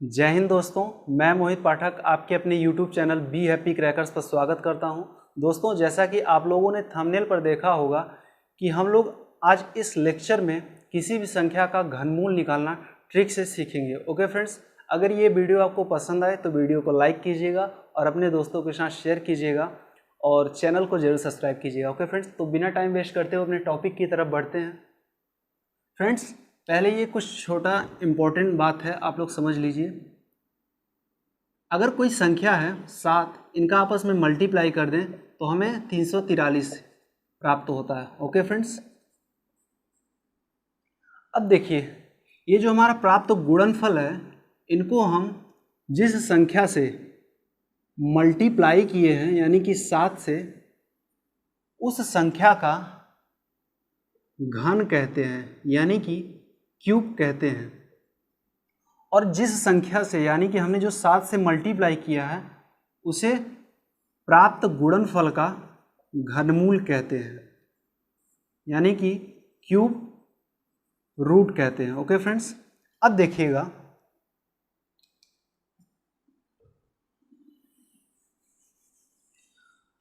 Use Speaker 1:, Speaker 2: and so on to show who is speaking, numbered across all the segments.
Speaker 1: जय हिंद दोस्तों, मैं मोहित पाठक आपके अपने YouTube channel be happy crackers पर स्वागत करता हूं। दोस्तों, जैसा कि आप लोगों ने थंबनेल पर देखा होगा कि हम लोग आज इस लेक्चर में किसी भी संख्या का घनमूल निकालना ट्रिक से सीखेंगे। ओके फ्रेंड्स, अगर ये वीडियो आपको पसंद आए तो वीडियो को लाइक कीजिएगा और अपने दोस्तों के साथ शेयर कीजिएगा और चैनल को जरूर सब्सक्राइब कीजिएगा। ओके फ्रेंड्स, तो बिना टाइम वेस्ट करते हुए अपने टॉपिक की तरफ बढ़ते हैं। फ्रेंड्स, पहले ये कुछ छोटा इम्पोर्टेंट बात है, आप लोग समझ लीजिए। अगर कोई संख्या है 7, इनका आपस में मल्टीप्लाई कर दें तो हमें 343 प्राप्त होता है। ओके फ्रेंड्स, अब देखिए ये जो हमारा प्राप्त गुणनफल है, इनको हम जिस संख्या से मल्टीप्लाई किए हैं यानी कि 7 से, उस संख्या का घन कहते हैं यानी कि क्यूब कहते हैं। और जिस संख्या से यानी कि हमने जो 7 से मल्टीप्लाई किया है उसे प्राप्त गुणनफल का घनमूल कहते हैं यानी कि क्यूब रूट कहते हैं। ओके फ्रेंड्स, अब देखिएगा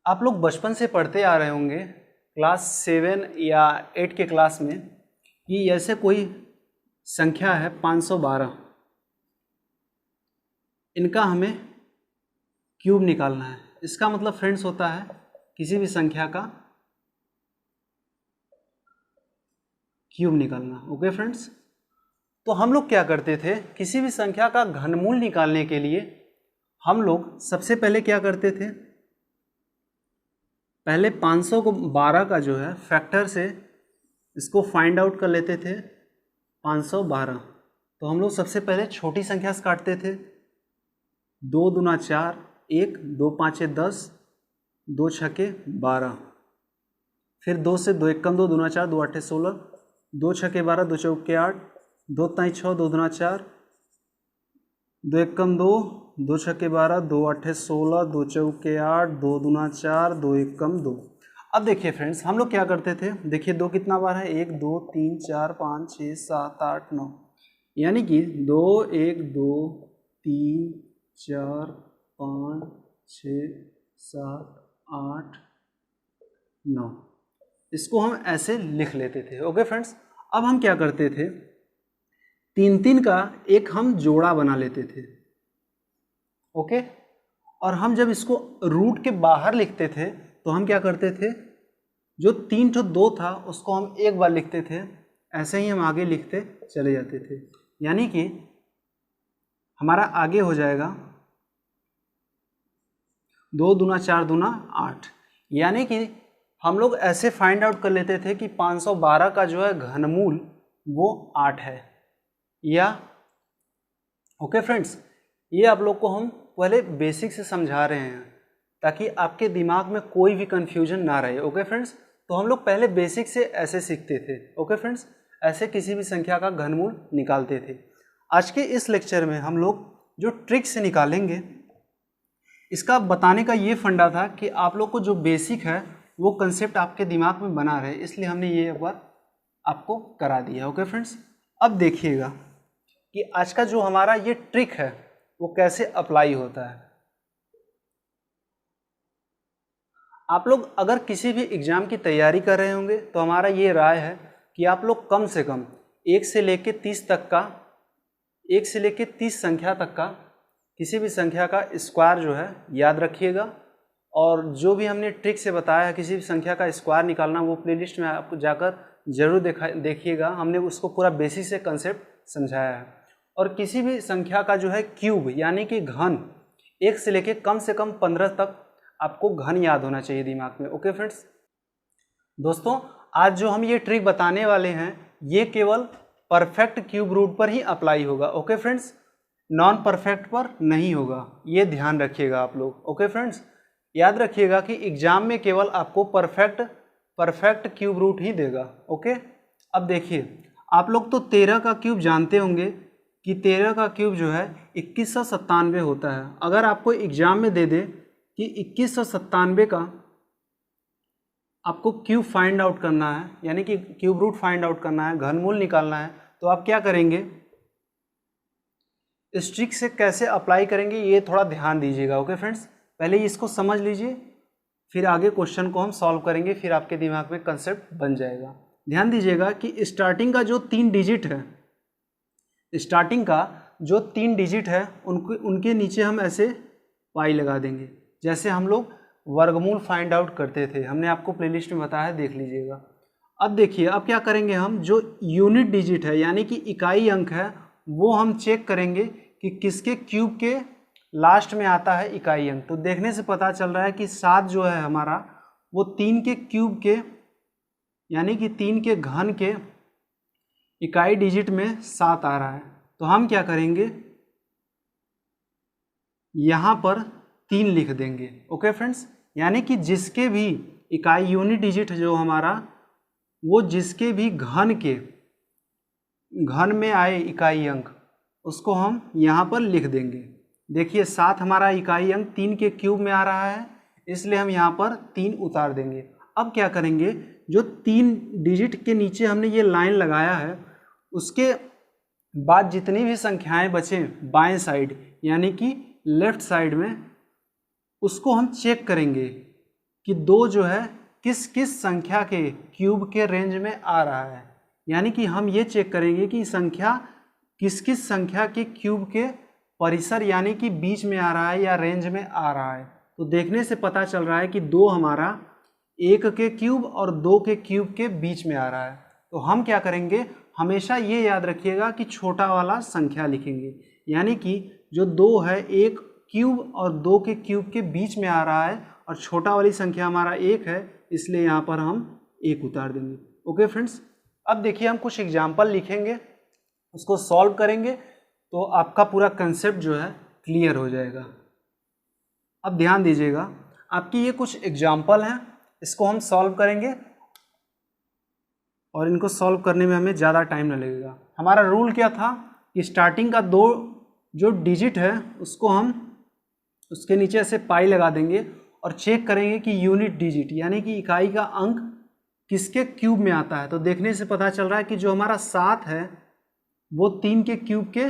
Speaker 1: आप लोग बचपन से पढ़ते आ रहे होंगे क्लास 7 या 8 के क्लास में कि ऐसे कोई संख्या है 512, इनका हमें क्यूब निकालना है। इसका मतलब फ्रेंड्स होता है किसी भी संख्या का क्यूब निकालना। ओके फ्रेंड्स, तो हम लोग क्या करते थे, किसी भी संख्या का घनमूल निकालने के लिए हम लोग सबसे पहले क्या करते थे, पहले 512 का जो है फैक्टर से इसको फाइंड आउट कर लेते थे 512। तो हम लोग सबसे पहले छोटी संख्या से काटते थे, 2 दूना 4, 1, 2 5 10, 2 छके 12, फिर 2 से 2 1 2 दूना 4, 2 8 16, 2 छके 12, 2 चौके 8, 2 ताई 6, 2 दूना 4, 2 1 2, 2 छके 12, 2 8 16, 2 चौके 8, 2 दूना 4, 2 1 2। अब देखिए फ्रेंड्स, हम लोग क्या करते थे, देखिए 2 कितना बार है, 1 2 3 4 5 6 7 8 9, यानी कि 2 1 2 3 4 5 6 7 8 9, इसको हम ऐसे लिख लेते थे। ओके फ्रेंड्स, अब हम क्या करते थे, 3 का एक हम जोड़ा बना लेते थे। ओके, और हम जब इसको रूट के बाहर लिखते थे तो हम क्या करते थे, जो 3 तो 2 था उसको हम एक बार लिखते थे, ऐसे ही हम आगे लिखते चले जाते थे। यानी कि हमारा आगे हो जाएगा 2 दूना 4 दूना 8, यानी कि हम लोग ऐसे फाइंड आउट कर लेते थे कि 512 का जो है घनमूल वो 8 है। या ओके फ्रेंड्स, ये आप लोग को हम पहले बेसिक से समझा रहे हैं ताकि आपके दिमाग में कोई भी कंफ्यूजन ना रहे। ओके फ्रेंड्स, तो हम लोग पहले बेसिक से ऐसे सीखते थे। ओके फ्रेंड्स, ऐसे किसी भी संख्या का घनमूल निकालते थे। आज के इस लेक्चर में हम लोग जो ट्रिक से निकालेंगे, इसका बताने का ये फंडा था कि आप लोग को जो बेसिक है वो कंसेप्ट आपके दिमाग में बना रहे, इसलिए हमने ये एक बार आपको करा दिया। ओके फ्रेंड्स, अब देखिएगा कि आज का जो हमारा ये ट्रिक है वो कैसे अप्लाई होता है। आप लोग अगर किसी भी एग्जाम की तैयारी कर रहे होंगे तो हमारा ये राय है कि आप लोग कम से कम 1 से लेके 30 तक का, 1 से लेके 30 संख्या तक का किसी भी संख्या का स्क्वायर जो है याद रखिएगा। और जो भी हमने ट्रिक से बताया है किसी भी संख्या का स्क्वायर निकालना, वो प्लेलिस्ट में आपको जाकर जरूर देखिएगा। हमने उसको पूरा बेसिक से कंसेप्ट समझाया है। और किसी भी संख्या का जो है क्यूब यानी कि घन, 1 से लेके कम से कम 15 तक आपको घन याद होना चाहिए दिमाग में। ओके फ्रेंड्स, दोस्तों आज जो हम ये ट्रिक बताने वाले हैं ये केवल परफेक्ट क्यूब रूट पर ही अप्लाई होगा। ओके फ्रेंड्स, नॉन परफेक्ट पर नहीं होगा, ये ध्यान रखिएगा आप लोग। ओके फ्रेंड्स, याद रखिएगा कि एग्जाम में केवल आपको परफेक्ट क्यूब रूट ही देगा। ओके, अब देखिए आप लोग तो 13 का क्यूब जानते होंगे कि 13 का क्यूब जो है 2197 होता है। अगर आपको एग्जाम में दे दे कि 2197 का आपको क्यूब फाइंड आउट करना है यानी कि क्यूब रूट फाइंड आउट करना है, घनमूल निकालना है, तो आप क्या करेंगे, इस ट्रिक से कैसे अप्लाई करेंगे ये थोड़ा ध्यान दीजिएगा। ओके फ्रेंड्स, पहले इसको समझ लीजिए, फिर आगे क्वेश्चन को हम सॉल्व करेंगे, फिर आपके दिमाग में कंसेप्ट बन जाएगा। ध्यान दीजिएगा कि स्टार्टिंग का जो 3 डिजिट है, स्टार्टिंग का जो 3 डिजिट है उनके नीचे हम ऐसे पाई लगा देंगे, जैसे हम लोग वर्गमूल फाइंड आउट करते थे। हमने आपको प्लेलिस्ट में बताया, देख लीजिएगा। अब देखिए, अब क्या करेंगे हम, जो यूनिट डिजिट है यानी कि इकाई अंक है, वो हम चेक करेंगे कि किसके क्यूब के लास्ट में आता है इकाई अंक। तो देखने से पता चल रहा है कि 7 जो है हमारा, वो 3 के क्यूब के यानी कि 3 के घन के इकाई डिजिट में 7 आ रहा है। तो हम क्या करेंगे, यहाँ पर 3 लिख देंगे। ओके फ्रेंड्स, यानी कि जिसके भी इकाई यूनिट डिजिट जो हमारा, वो जिसके भी घन में आए इकाई अंक, उसको हम यहाँ पर लिख देंगे। देखिए 7 हमारा इकाई अंक 3 के क्यूब में आ रहा है, इसलिए हम यहाँ पर 3 उतार देंगे। अब क्या करेंगे, जो 3 डिजिट के नीचे हमने ये लाइन लगाया है, उसके बाद जितनी भी संख्याएं बचें बाएं साइड यानी कि लेफ्ट साइड में, उसको हम चेक करेंगे कि 2 जो है किस किस संख्या के क्यूब के रेंज में आ रहा है। यानी कि हम ये चेक करेंगे कि संख्या किस किस संख्या के क्यूब के परिसर यानी कि बीच में आ रहा है या रेंज में आ रहा है। तो देखने से पता चल रहा है कि 2 हमारा 1 के क्यूब और 2 के क्यूब के बीच में आ रहा है। तो हम क्या करेंगे, हमेशा ये याद रखिएगा कि छोटा वाला संख्या लिखेंगे, यानी कि जो 2 है 1 क्यूब और 2 के क्यूब के बीच में आ रहा है, और छोटा वाली संख्या हमारा 1 है, इसलिए यहाँ पर हम 1 उतार देंगे। ओके फ्रेंड्स, अब देखिए हम कुछ एग्जाम्पल लिखेंगे, उसको सॉल्व करेंगे, तो आपका पूरा कंसेप्ट जो है क्लियर हो जाएगा। अब ध्यान दीजिएगा, आपकी ये कुछ एग्जाम्पल हैं, इसको हम सॉल्व करेंगे और इनको सॉल्व करने में हमें ज़्यादा टाइम न लगेगा। हमारा रूल क्या था कि स्टार्टिंग का 2 जो डिजिट है उसको हम उसके नीचे ऐसे पाई लगा देंगे और चेक करेंगे कि यूनिट डिजिट यानी कि इकाई का अंक किसके क्यूब में आता है। तो देखने से पता चल रहा है कि जो हमारा 7 है वो 3 के क्यूब के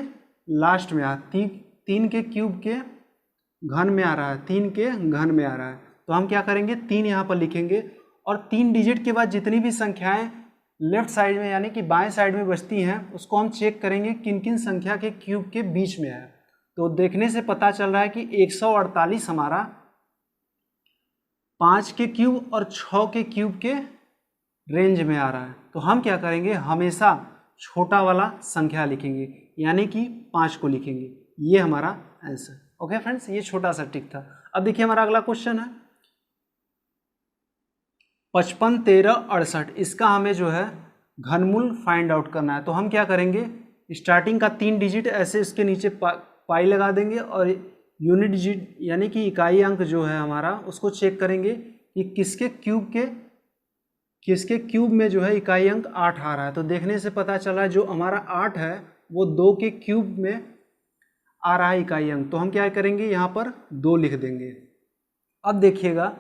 Speaker 1: लास्ट में 3 के क्यूब के घन में आ रहा है, 3 के घन में आ रहा है। तो हम क्या करेंगे, 3 यहाँ पर लिखेंगे, और 3 डिजिट के बाद जितनी भी संख्याएं लेफ्ट साइड में यानी कि बाएं साइड में बचती हैं, उसको हम चेक करेंगे किन किन संख्या के क्यूब के बीच में है। तो देखने से पता चल रहा है कि 148 हमारा 5 के क्यूब और 6 के क्यूब के रेंज में आ रहा है। तो हम क्या करेंगे, हमेशा छोटा वाला संख्या लिखेंगे, यानी कि 5 को लिखेंगे। ये हमारा आंसर। ओके फ्रेंड्स, ये छोटा सा ट्रिक था। अब देखिए हमारा अगला क्वेश्चन है 55, 13, 68। इसका हमें जो है घनमूल फाइंड आउट करना है। तो हम क्या करेंगे, स्टार्टिंग का 3 डिजिट ऐसे इसके नीचे पाई लगा देंगे, और यूनिट डिजिट यानी कि इकाई अंक जो है हमारा, उसको चेक करेंगे कि किसके क्यूब में जो है इकाई अंक 8 आ रहा है। तो देखने से पता चला जो हमारा 8 है वो 2 के क्यूब में आ रहा है इकाई अंक। तो हम क्या करेंगे, यहाँ पर 2 लिख देंगे। अब देखिएगा,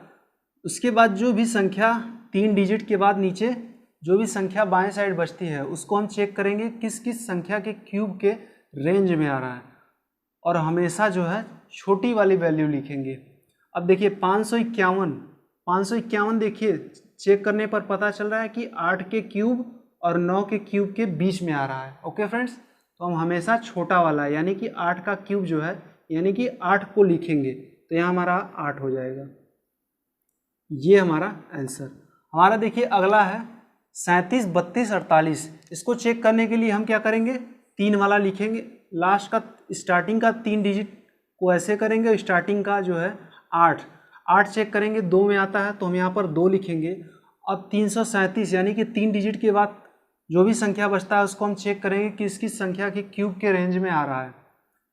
Speaker 1: उसके बाद जो भी संख्या 3 डिजिट के बाद नीचे जो भी संख्या बाएं साइड बचती है, उसको हम चेक करेंगे किस किस संख्या के क्यूब के रेंज में आ रहा है, और हमेशा जो है छोटी वाली वैल्यू लिखेंगे। अब देखिए 551 देखिए चेक करने पर पता चल रहा है कि 8 के क्यूब और 9 के क्यूब के बीच में आ रहा है। ओके फ्रेंड्स, तो हम हमेशा छोटा वाला यानी कि 8 का क्यूब जो है यानी कि 8 को लिखेंगे। तो यहाँ हमारा 8 हो जाएगा। ये हमारा आंसर। हमारा देखिए अगला है 37, 32, 48। इसको चेक करने के लिए हम क्या करेंगे, 3 वाला लिखेंगे। लास्ट का स्टार्टिंग का 3 डिजिट को ऐसे करेंगे, स्टार्टिंग का जो है 8 चेक करेंगे, 2 में आता है तो हम यहाँ पर 2 लिखेंगे। अब 337 यानी कि 3 डिजिट के बाद जो भी संख्या बचता है उसको हम चेक करेंगे कि इसकी संख्या के क्यूब के रेंज में आ रहा है।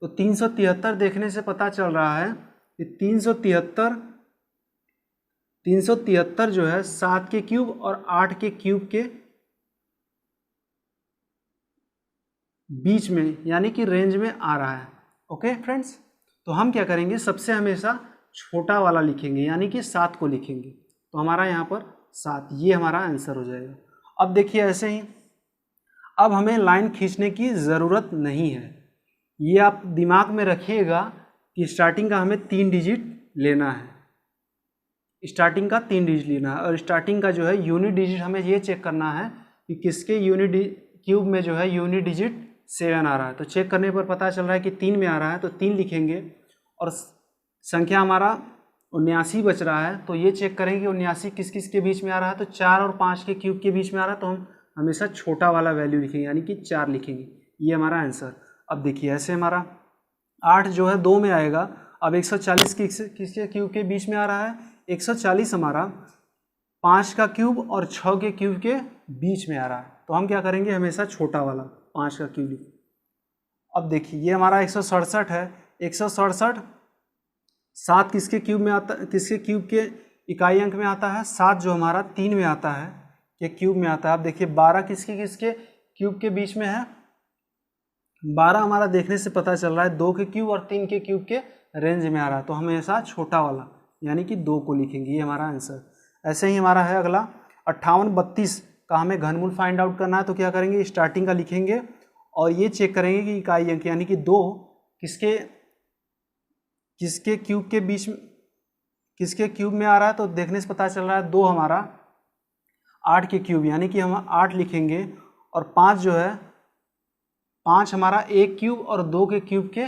Speaker 1: तो 373 देखने से पता चल रहा है कि 373 जो है 7 के क्यूब और 8 के क्यूब के बीच में यानी कि रेंज में आ रहा है। ओके फ्रेंड्स, तो हम क्या करेंगे, सबसे हमेशा छोटा वाला लिखेंगे यानी कि 7 को लिखेंगे। तो हमारा यहाँ पर 7, ये हमारा आंसर हो जाएगा। अब देखिए ऐसे ही अब हमें लाइन खींचने की ज़रूरत नहीं है, ये आप दिमाग में रखिएगा कि स्टार्टिंग का हमें 3 डिजिट लेना है, स्टार्टिंग का 3 डिजिट लेना है। और स्टार्टिंग का जो है यूनिट डिजिट हमें ये चेक करना है कि किसके यूनिट क्यूब में जो है यूनिट डिजिट 7 आ रहा है। तो चेक करने पर पता चल रहा है कि 3 में आ रहा है, तो 3 लिखेंगे। और संख्या हमारा 79 बच रहा है, तो ये चेक करेंगे 79 किस किस के बीच में आ रहा है। तो 4 और 5 के क्यूब के बीच में आ रहा है, तो हम हमेशा छोटा वाला वैल्यू लिखेंगे, यानी कि 4 लिखेंगे। ये हमारा आंसर। अब देखिए ऐसे हमारा 8 जो है 2 में आएगा। अब 140 किसके क्यूब के बीच में आ रहा है, 140 हमारा 5 का क्यूब और 6 के क्यूब के बीच में आ रहा है, तो हम क्या करेंगे, हमेशा छोटा वाला 5 का क्यूब लिखेंगे। अब देखिए ये हमारा 167 है, 167 7 किसके क्यूब में आता, किसके क्यूब के इकाई अंक में आता है, 7 जो हमारा 3 में आता है के क्यूब में आता है। अब देखिए 12 किसके किसके क्यूब के बीच में है, 12 हमारा देखने से पता चल रहा है 2 के क्यूब और 3 के क्यूब के रेंज में आ रहा है, तो हमेशा छोटा वाला यानी कि 2 को लिखेंगे। ये हमारा आंसर। ऐसे ही हमारा है अगला 58 32 का हमें घनमूल फाइंड आउट करना है, तो क्या करेंगे, स्टार्टिंग का लिखेंगे और ये चेक करेंगे कि इकाई अंक यानी कि 2 किसके किसके क्यूब के बीच में, किसके क्यूब में आ रहा है। तो देखने से पता चल रहा है 2 हमारा 8 के क्यूब, यानी कि हम 8 लिखेंगे। और 5 जो है 5 हमारा 1 क्यूब और 2 के क्यूब के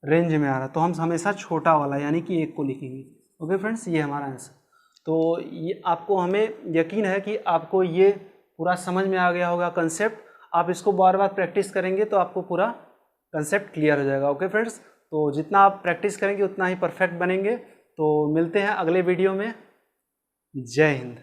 Speaker 1: रेंज में आ रहा है, तो हम हमेशा छोटा वाला यानी कि 1 को लिखेंगे। ओके फ्रेंड्स, ये हमारा आंसर। तो ये आपको, हमें यकीन है कि आपको ये पूरा समझ में आ गया होगा कंसेप्ट। आप इसको बार बार प्रैक्टिस करेंगे तो आपको पूरा कंसेप्ट क्लियर हो जाएगा। ओके फ्रेंड्स, तो जितना आप प्रैक्टिस करेंगे उतना ही परफेक्ट बनेंगे। तो मिलते हैं अगले वीडियो में। जय हिंद।